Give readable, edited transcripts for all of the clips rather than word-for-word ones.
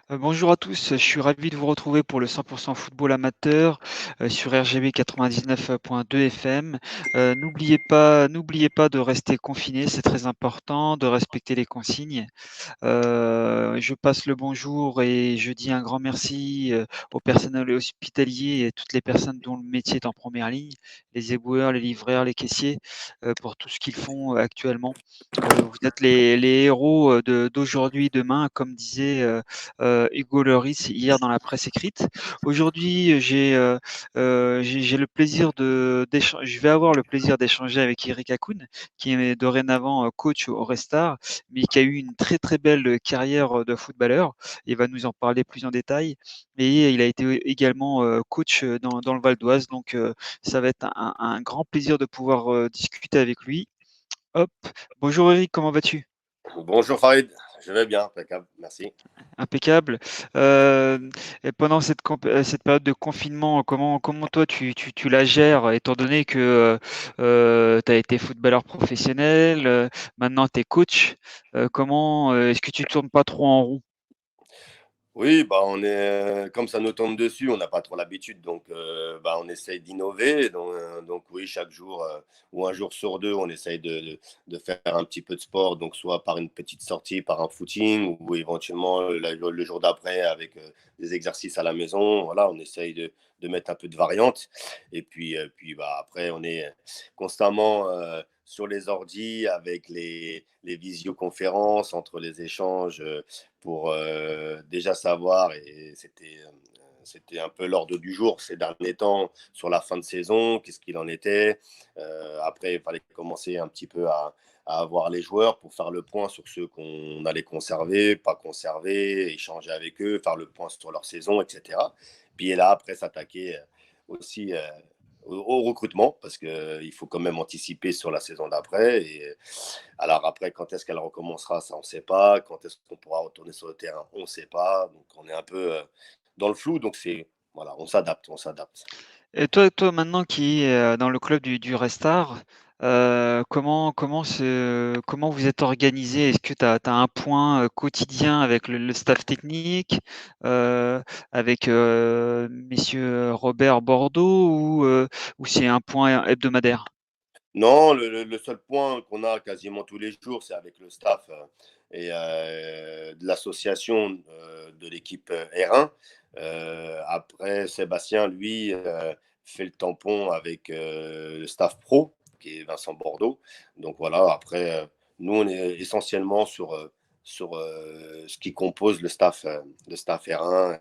Bonjour à tous, je suis ravi de vous retrouver pour le 100 football amateur, sur RGB 99.2 FM. N'oubliez pas de rester confinés, c'est très important, de respecter les consignes. Je passe le bonjour et je dis un grand merci, au personnel hospitalier et à toutes les personnes dont le métier est en première ligne, les éboueurs, les livreurs, les caissiers, pour tout ce qu'ils font, actuellement. Vous êtes les héros, d'aujourd'hui, demain, comme disait, Hugo Lloris hier dans la presse écrite. Aujourd'hui, j'ai le plaisir je vais avoir le plaisir d'échanger avec Eric Hakoun, qui est dorénavant, coach au Red mais qui a eu une très, très belle carrière, de footballeur. Il va nous en parler plus en détail et il a été également, coach, dans le Val d'Oise donc ça va être un grand plaisir de pouvoir, discuter avec lui. Hop. Bonjour Eric, comment vas-tu? Bonjour Farid, je vais bien, impeccable, merci. Impeccable. Heu et pendant cette période de confinement, comment toi tu la gères? Étant donné que, tu as été footballeur professionnel, maintenant tu es coach, est-ce que tu tournes pas trop en rond? Oui, bah, comme ça nous tombe dessus, on n'a pas trop l'habitude, donc bah, on essaye d'innover. Donc oui, chaque jour ou un jour sur deux, on essaye de faire un petit peu de sport, donc soit par une petite sortie, par un footing, ou éventuellement le jour d'après avec des exercices à la maison. Voilà, on essaye de mettre un peu de variante. Et puis bah, après, on est constamment sur les ordis avec les visioconférences entre les échanges. Pour déjà savoir, et c'était un peu l'ordre du jour ces derniers temps sur la fin de saison, qu'est-ce qu'il en était. Après, il fallait commencer un petit peu à avoir les joueurs pour faire le point sur ceux qu'on allait conserver, pas conserver, échanger avec eux, faire le point sur leur saison, etc. Puis là, après, s'attaquer aussi au recrutement, parce qu'il faut quand même anticiper sur la saison d'après. Et alors après, quand est-ce qu'elle recommencera, ça, on ne sait pas. Quand est-ce qu'on pourra retourner sur le terrain, on ne sait pas. Donc on est un peu dans le flou. Donc voilà, on s'adapte, on s'adapte. Et toi maintenant qui es, dans le club du Restart, comment vous êtes organisé? Est-ce que tu as un point, quotidien avec le staff technique, avec, messieurs Robert Bordeaux ou c'est un point hebdomadaire? Non, le seul point qu'on a quasiment tous les jours, c'est avec le staff et de l'association de l'équipe R1. Après, Sébastien, lui, fait le tampon avec le staff pro, qui est Vincent Bordeaux. Donc voilà, après, nous, on est essentiellement sur ce qui compose le staff R1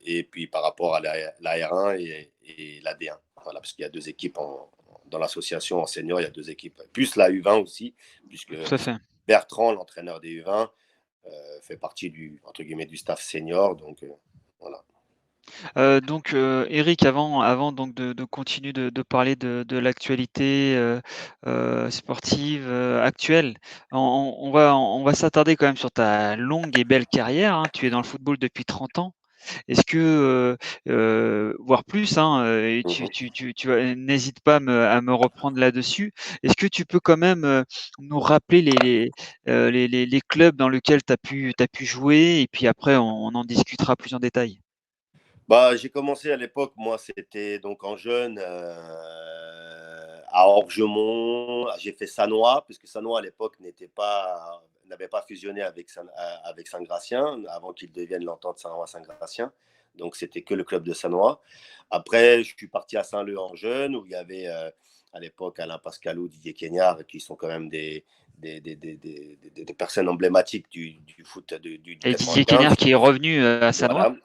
et puis par rapport à la R1 et la D1. Voilà, parce qu'il y a deux équipes dans l'association en senior, il y a deux équipes. Plus la U20 aussi, puisque Tout à fait. Bertrand, l'entraîneur des U20, fait partie entre guillemets, du staff senior. Donc voilà. Donc, Eric, avant donc de continuer de parler de l'actualité, sportive, actuelle, on va s'attarder quand même sur ta longue et belle carrière, hein. Tu es dans le football depuis 30 ans. Est-ce que, voire plus, hein, et Mhm. n'hésite pas à me reprendre là-dessus. Est-ce que tu peux quand même, nous rappeler les clubs dans lesquels tu as pu jouer et puis après on en discutera plus en détail? Bah, j'ai commencé à l'époque, moi, c'était donc en jeune à Orgemont. J'ai fait Sanois, puisque Sanois à l'époque n'avait pas fusionné avec Saint-Gratien avant qu'il devienne l'entente Sanois-Saint-Gratien. Donc c'était que le club de Sanois. Après, je suis parti à Saint-Leu en jeune, où il y avait à l'époque Alain Pascalou, Didier Kenard, qui sont quand même des personnes emblématiques du foot du Et Didier Kenner 95. qui est revenu, à Sannois? Voilà,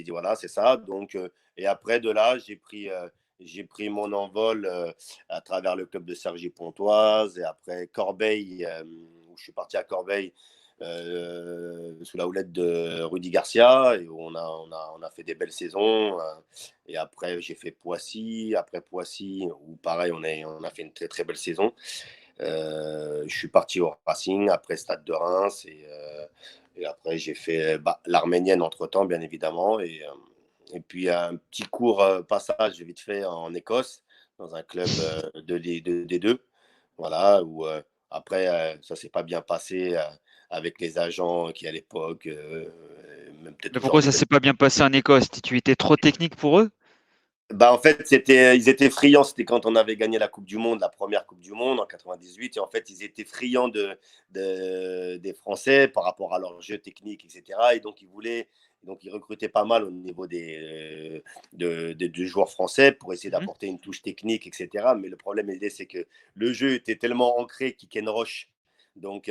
voilà, c'est ça. Donc, et après de là, j'ai pris mon envol à travers le club de Cergy-Pontoise et après Corbeil, où je suis parti à Corbeil sous la houlette de Rudy Garcia et où on a fait des belles saisons. Et après, j'ai fait Poissy. Après Poissy, où pareil, on a fait une très très belle saison. Je suis parti au Racing, après Stade de Reims, et après j'ai fait l'Arménienne entre-temps, bien évidemment, et puis un petit court passage vite fait en Écosse, dans un club des deux, voilà, où après ça s'est pas bien passé avec les agents qui à l'époque même peut-être Mais pourquoi aujourd'hui. ça s'est pas bien passé en Écosse? Tu étais trop technique pour eux? En fait, ils étaient friands. C'était quand on avait gagné la Coupe du Monde, la première Coupe du Monde en 98. Et en fait, ils étaient friands des Français par rapport à leur jeu technique, etc. Et donc ils recrutaient pas mal au niveau des joueurs français pour essayer Mmh. d'apporter une touche technique, etc. Mais le problème, c'est que le jeu était tellement ancré qu'Iken Roche. Donc,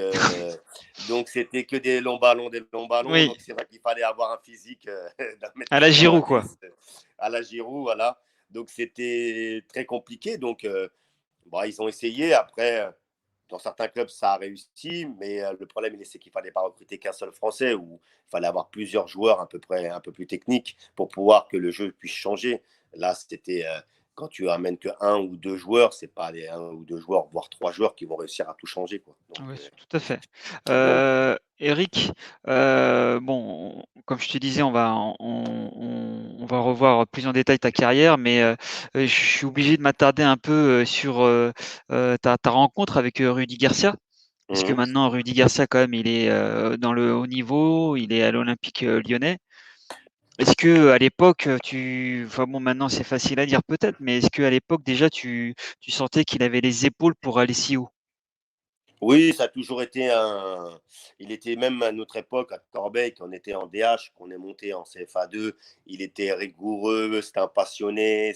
donc c'était que des longs ballons, des longs ballons. Oui, Donc, c'est vrai qu'il fallait avoir un physique d'un mètre à la Giroud, quoi. 90 à la Giroud, voilà. Donc c'était très compliqué. Donc ils ont essayé. Après, dans certains clubs, ça a réussi, mais le problème, c'est qu'il ne fallait pas recruter qu'un seul Français, ou il fallait avoir plusieurs joueurs à peu près un peu plus techniques pour pouvoir que le jeu puisse changer. Là, c'était quand tu amènes que un ou deux joueurs, c'est pas les un ou deux joueurs, voire trois joueurs qui vont réussir à tout changer, quoi. Oui, tout à fait. Donc Eric, bon, comme je te disais, on va revoir plus en détail ta carrière, mais je suis obligé de m'attarder un peu sur ta rencontre avec Rudy Garcia. Parce que mhm. maintenant, Rudy Garcia, quand même, il est dans le haut niveau, il est à l'Olympique lyonnais. Est-ce que à l'époque, enfin bon, maintenant c'est facile à dire peut-être, mais est-ce que à l'époque déjà tu sentais qu'il avait les épaules pour aller si haut? Oui, ça a toujours été un. Il était même à notre époque, à Corbeil, quand on était en DH, qu'on est monté en CFA2, il était rigoureux, c'était un passionné,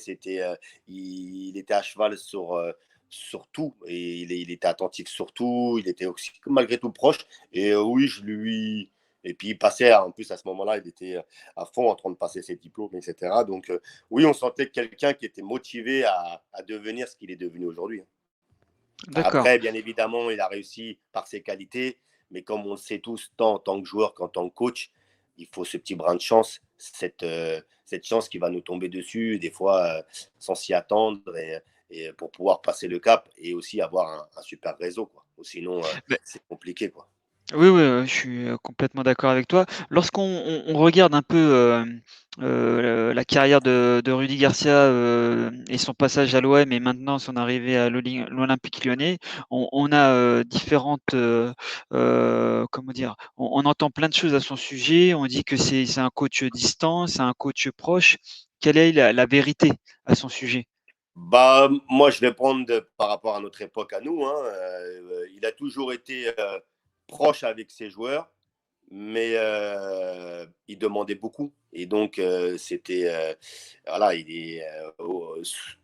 il était à cheval sur tout, et il était attentif sur tout, il était aussi malgré tout proche. Et oui, je lui. Et puis il passait, en plus à ce moment-là, il était à fond en train de passer ses diplômes, etc. Donc oui, on sentait quelqu'un qui était motivé à devenir ce qu'il est devenu aujourd'hui. D'accord. Après, bien évidemment, il a réussi par ses qualités, mais comme on le sait tous, tant en tant que joueur qu'en tant que coach, il faut ce petit brin de chance, cette chance qui va nous tomber dessus, des fois sans s'y attendre, et pour pouvoir passer le cap et aussi avoir un super réseau, quoi. Ou sinon, c'est compliqué, quoi. Oui, oui, je suis, complètement d'accord avec toi. Lorsqu'on on regarde un peu, la carrière de Rudy Garcia, et son passage à l'OM et maintenant son arrivée à l'Olympique Lyonnais, on a, différentes, comment dire? On entend plein de choses à son sujet. On dit que c'est un coach distant, c'est un coach proche. Quelle est la vérité à son sujet? Moi, je vais prendre par rapport à notre époque à nous, hein, il a toujours été proche avec ses joueurs, mais il demandait beaucoup. Et donc, voilà,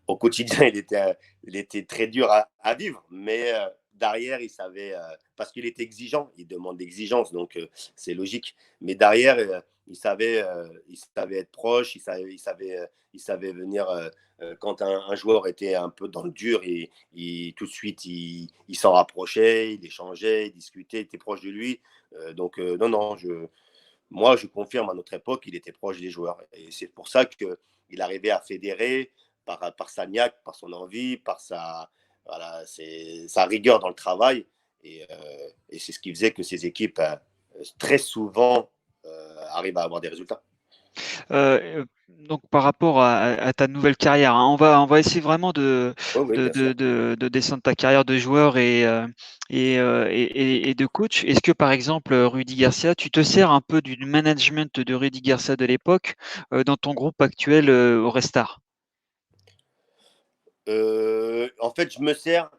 au quotidien, il était très dur à vivre, mais derrière, il savait, parce qu'il était exigeant, il demande d'exigence, donc c'est logique. Mais derrière, il savait être proche, il savait venir quand un joueur était un peu dans le dur, tout de suite, il s'en rapprochait, il échangeait, il discutait, il était proche de lui. Donc, non, non, moi, je confirme à notre époque, il était proche des joueurs. Et c'est pour ça qu'il arrivait à fédérer par sa niaque, par son envie, voilà, sa rigueur dans le travail. Et c'est ce qui faisait que ces équipes, très souvent, arrivent à avoir des résultats. Donc par rapport à ta nouvelle carrière, hein, on va essayer vraiment Oui, oui, bien sûr. de descendre ta carrière de joueur et de coach. Est-ce que par exemple, Rudy Garcia, tu te sers un peu du management de Rudy Garcia de l'époque, dans ton groupe actuel, au Restart? En fait, je me sers.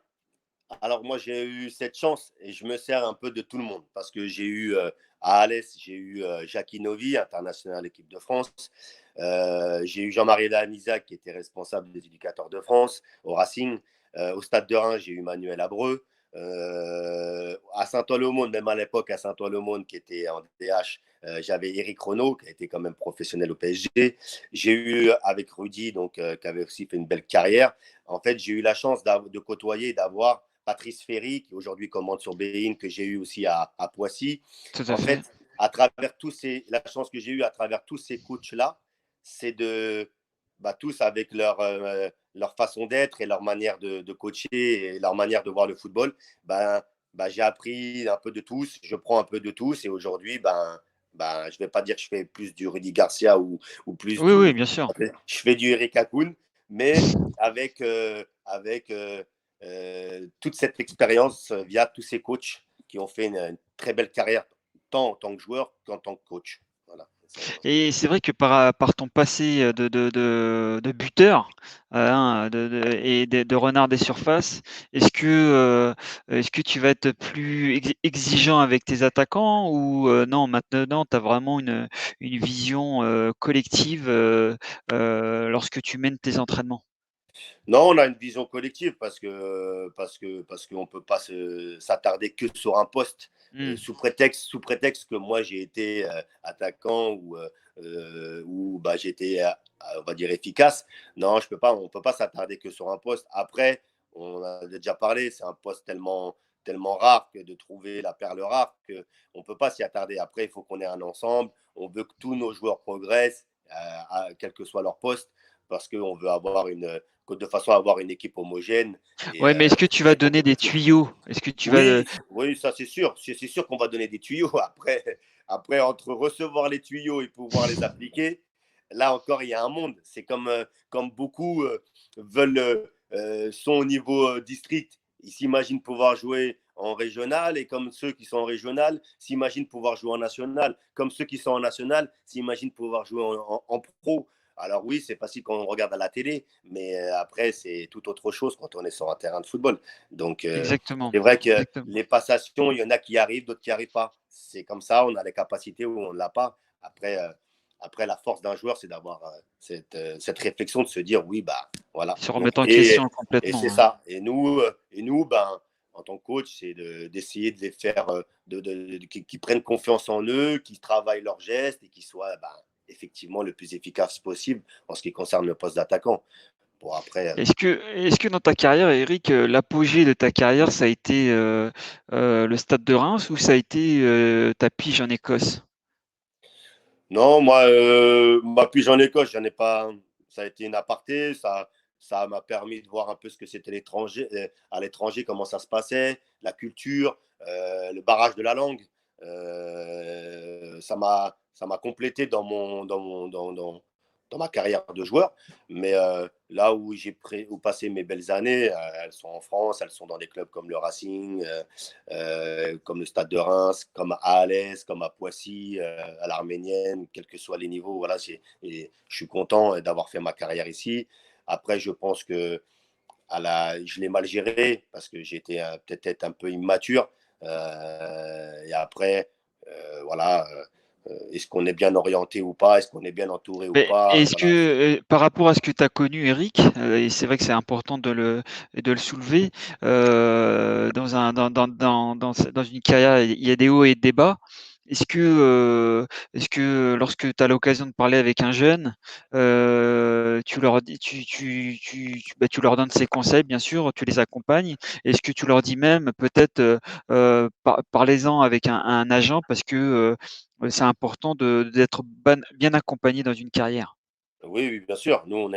Alors moi, j'ai eu cette chance et je me sers un peu de tout le monde parce que j'ai eu à Alès, j'ai eu Jackie Novi, international équipe de France. J'ai eu Jean-Marie Lamisac qui était responsable des éducateurs de France au Racing. Au Stade de Reims, j'ai eu Manuel Abreu. À Saint-Ouen-le-Monde, même à l'époque à Saint-Ouen-le-Monde qui était en DH, j'avais Eric Renault qui a été quand même professionnel au PSG. J'ai eu avec Rudy, donc, qui avait aussi fait une belle carrière. En fait, j'ai eu la chance de côtoyer et d'avoir Patrice Ferry, qui aujourd'hui commande sur Bein, que j'ai eu aussi à Poissy. Tout à En fait. fait, à travers la chance que j'ai eue à travers tous ces coachs-là, c'est tous avec leur façon d'être et leur manière de coacher et leur manière de voir le football, j'ai appris un peu de tous, je prends un peu de tous et aujourd'hui, je ne vais pas dire que je fais plus du Rudy Garcia ou plus Oui, oui, du. bien sûr. Je fais du Eric Hakoun, mais avec toute cette expérience via tous ces coachs qui ont fait une très belle carrière, tant en tant que joueur qu'en tant que coach. Voilà. Et c'est vrai que par ton passé de buteur, hein, et de renard des surfaces, est-ce que tu vas être plus exigeant avec tes attaquants ou non, maintenant tu as vraiment une vision collective lorsque tu mènes tes entraînements? Non, on a une vision collective parce qu'on peut pas s'attarder que sur un poste Hmm. sous prétexte que moi j'ai été attaquant ou bah, j'ai été on va dire efficace. Non, je peux pas. On peut pas s'attarder que sur un poste. Après, on a déjà parlé. C'est un poste tellement rare que de trouver la perle rare que on peut pas s'y attarder. Après, il faut qu'on ait un ensemble. On veut que tous nos joueurs progressent, quel que soit leur poste, parce qu'on veut avoir de façon à avoir une équipe homogène et Ouais, mais est-ce que tu vas très donner des compétitive. tuyaux? Est-ce que tu vas Oui, oui, ça c'est sûr. C'est sûr qu'on va donner des tuyaux. Après, entre recevoir les tuyaux et pouvoir les appliquer, là encore, il y a un monde. C'est comme beaucoup veulent sont au niveau district. Ils s'imaginent pouvoir jouer en régional et comme ceux qui sont en régional s'imaginent pouvoir jouer en national. Comme ceux qui sont en national s'imaginent pouvoir jouer en pro. Alors oui, c'est facile quand on regarde à la télé, mais après, c'est tout autre chose quand on est sur un terrain de football. Donc, exactement, c'est vrai que exactement. les passations, il y en a qui arrivent, d'autres qui n'y arrivent pas. C'est comme ça, on a les capacités ou on ne l'a pas. Après, la force d'un joueur, c'est d'avoir cette réflexion, de se dire oui, bah voilà. Se Donc, remettre en question et c'est complètement, ouais. ça. Et nous ben, en tant que coach, c'est d'essayer de les faire, qu'ils prennent confiance en eux, qu'ils travaillent leurs gestes et qu'ils soient ben, effectivement le plus efficace possible en ce qui concerne le poste d'attaquant. Bon, après, Est-ce que dans ta carrière, Eric, l'apogée de ta carrière, ça a été le Stade de Reims ou ça a été ta pige en Écosse? non, moi, ma pige en Écosse, j'en ai pas. Ça a été une aparté. Ça m'a permis de voir un peu ce que c'était l'étranger, à l'étranger, comment ça se passait, la culture, le barrage de la langue. Ça m'a complété dans ma carrière de joueur. Mais là où où passé mes belles années, elles sont en France, elles sont dans des clubs comme le Racing, comme le Stade de Reims, comme à Alès, comme à Poissy, à l'Arménienne, quels que soient les niveaux. Voilà, et je suis content d'avoir fait ma carrière ici. Après, je pense que je l'ai mal géré parce que j'étais peut-être un peu immature. Et après, voilà, est-ce qu'on est bien orienté ou pas? Est-ce qu'on est bien entouré ou Mais pas? est-ce Voilà. que, par rapport à ce que tu as connu, Eric, et c'est vrai que c'est important de le soulever, dans une carrière, il y a des hauts et des bas. Est-ce que lorsque tu as l'occasion de parler avec un jeune, tu leur dis, tu leur donnes ces conseils, bien sûr, tu les accompagnes. Est-ce que tu leur dis même peut-être, parlez-en avec un agent parce que c'est important d'être bien accompagné dans une carrière. Oui, oui, bien sûr. Nous,